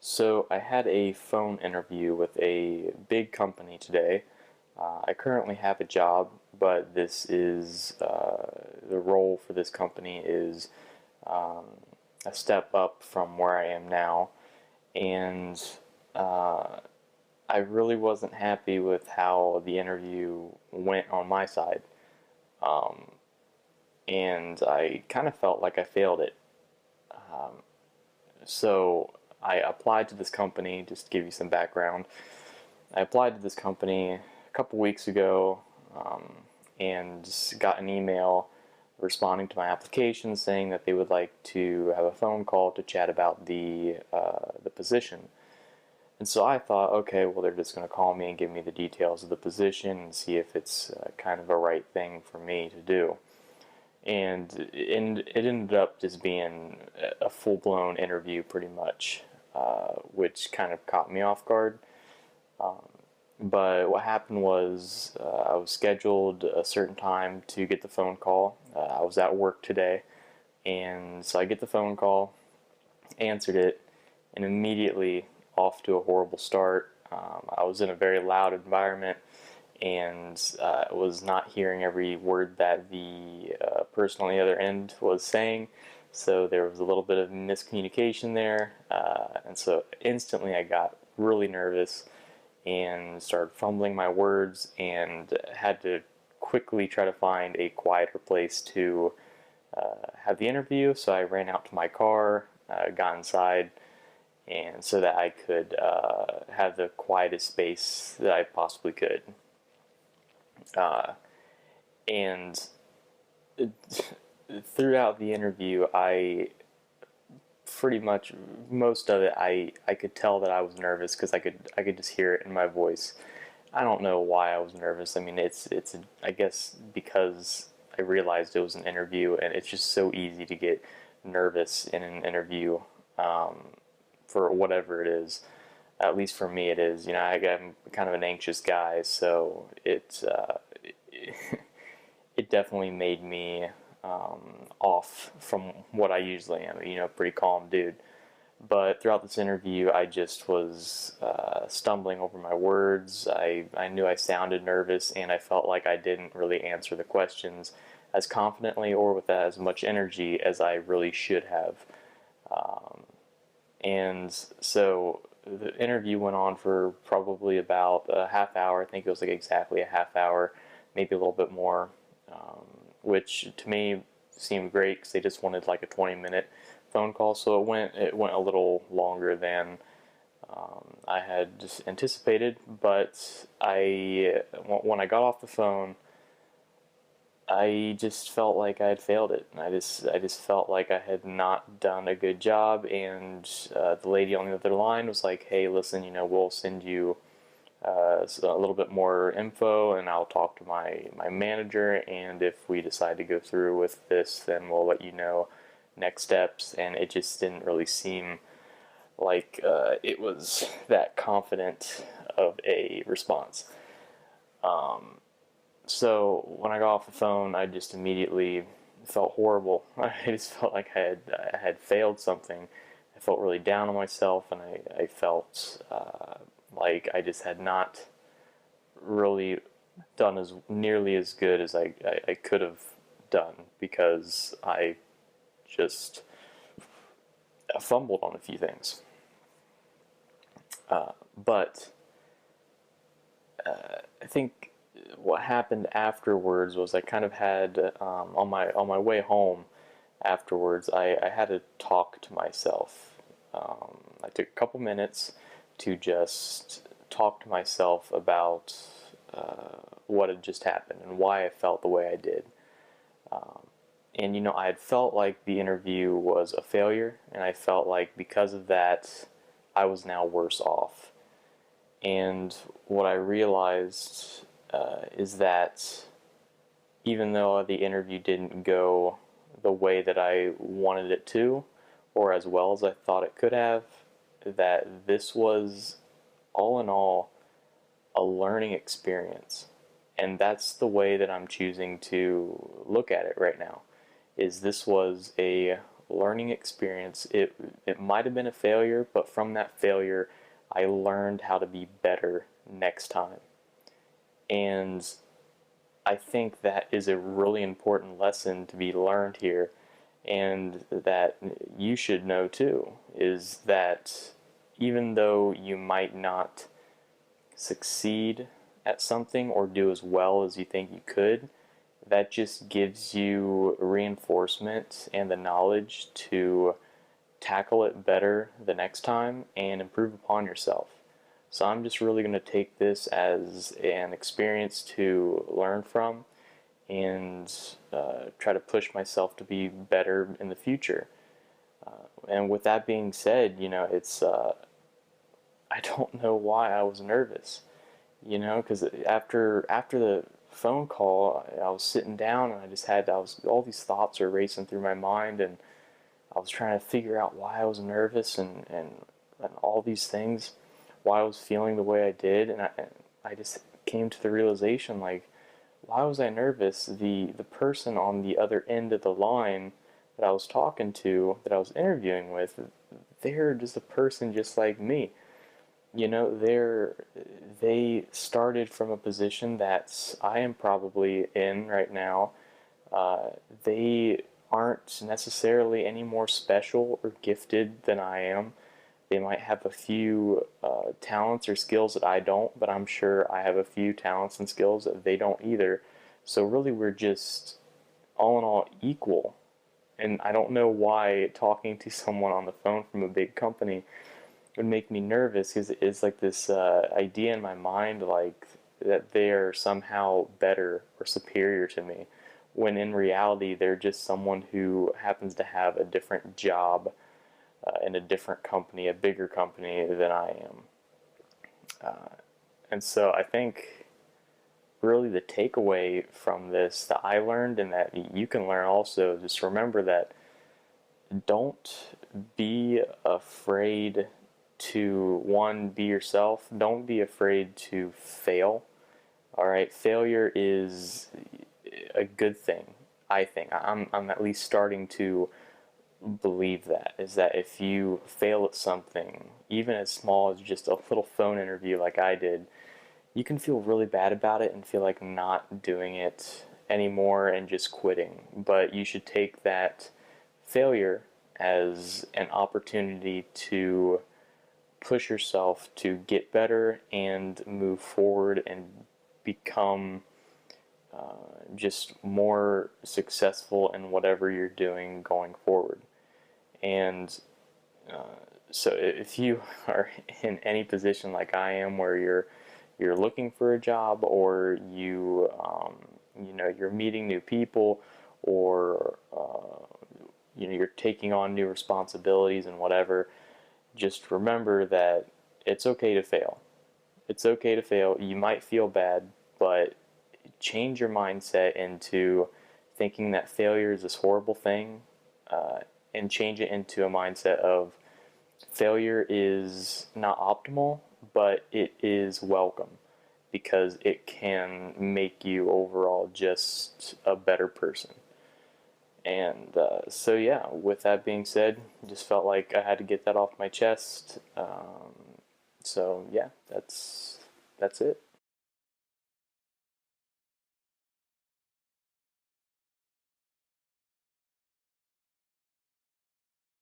So I had a phone interview with a big company today. I currently have a job, but this is the role for this company is um, a step up from where I am now, and uh, I really wasn't happy with how the interview went on my side, um, and I kind of felt like I failed it. So I applied to this company, just to give you some background. I applied to this company a couple weeks ago and got an email responding to my application saying that they would like to have a phone call to chat about the position. And so I thought, okay, well, they're just going to call me and give me the details of the position and see if it's kind of a right thing for me to do. And it ended up just being a full blown interview, pretty much, which kind of caught me off guard. But what happened was I was scheduled a certain time to get the phone call. I was at work today, and so I get the phone call, answered it, and immediately off to a horrible start. I was in a very loud environment and was not hearing every word that the person on the other end was saying. So there was a little bit of miscommunication there, and so instantly I got really nervous and started fumbling my words and had to quickly try to find a quieter place to have the interview. So I ran out to my car, got inside, and so that I could have the quietest space that I possibly could. Uh, and throughout the interview, I pretty much most of it I could tell that I was nervous because I could just hear it in my voice. I don't know why I was nervous. I mean, I guess because I realized it was an interview, and it's just so easy to get nervous in an interview um, for whatever it is. At least for me, it is. I'm kind of an anxious guy, so it definitely made me off from what I usually am. Pretty calm dude. But throughout this interview, I just was stumbling over my words. I knew I sounded nervous, and I felt like I didn't really answer the questions as confidently or with as much energy as I really should have. And so the interview went on for probably about a half hour. I think it was like exactly a half hour, maybe a little bit more, which to me seemed great because they just wanted like a 20-minute phone call. So it went a little longer than I had just anticipated. But when I got off the phone, I just felt like I had failed it. I just felt like I had not done a good job. And the lady on the other line was like, "Hey, listen, we'll send you a little bit more info, and I'll talk to my manager. And if we decide to go through with this, then we'll let you know next steps." And it just didn't really seem like it was that confident of a response. So when I got off the phone, I just immediately felt horrible. I just felt like I had failed something. I felt really down on myself, and I felt like I just had not really done as nearly as good as I could have done because I just fumbled on a few things. But I think what happened afterwards was I kind of had on my way home afterwards. I had to talk to myself. I took a couple minutes to just talk to myself about what had just happened and why I felt the way I did. And I had felt like the interview was a failure, and I felt like because of that, I was now worse off. And what I realized is that even though the interview didn't go the way that I wanted it to, or as well as I thought it could have, that this was all in all a learning experience. And that's the way that I'm choosing to look at it right now. Is this was a learning experience. It might have been a failure, but from that failure, I learned how to be better next time. And I think that is a really important lesson to be learned here, and that you should know too, is that even though you might not succeed at something or do as well as you think you could, that just gives you reinforcement and the knowledge to tackle it better the next time and improve upon yourself. So I'm just really going to take this as an experience to learn from and try to push myself to be better in the future. And with that being said, it's I don't know why I was nervous, because after the phone call, I was sitting down and I was all these thoughts were racing through my mind, and I was trying to figure out why I was nervous and all these things, why I was feeling the way I did, and I just came to the realization, like, why was I nervous? The person on the other end of the line that I was talking to, that I was interviewing with, they're just a person just like me. They started from a position that I am probably in right now. Uh, they aren't necessarily any more special or gifted than I am. They might have a few talents or skills that I don't, but I'm sure I have a few talents and skills that they don't either. So really, we're just all in all equal. And I don't know why talking to someone on the phone from a big company would make me nervous, because it's like this idea in my mind, like that they are somehow better or superior to me, when in reality they're just someone who happens to have a different job in a different company, a bigger company than I am. And so I think really the takeaway from this that I learned, and that you can learn also, just remember that don't be afraid to, one, be yourself. Don't be afraid to fail. All right, failure is a good thing. I think I'm at least starting to believe that, is that if you fail at something, even as small as just a little phone interview like I did, you can feel really bad about it and feel like not doing it anymore and just quitting. But you should take that failure as an opportunity to push yourself to get better and move forward and become just more successful in whatever you're doing going forward. And so if you are in any position like I am, where you're looking for a job, or you're meeting new people, or you're taking on new responsibilities and whatever, just remember that it's okay to fail. It's okay to fail. You might feel bad, but change your mindset into thinking that failure is this horrible thing, uh, and change it into a mindset of failure is not optimal, but it is welcome, because it can make you overall just a better person. And so, yeah, with that being said, just felt like I had to get that off my chest. So, yeah, that's it.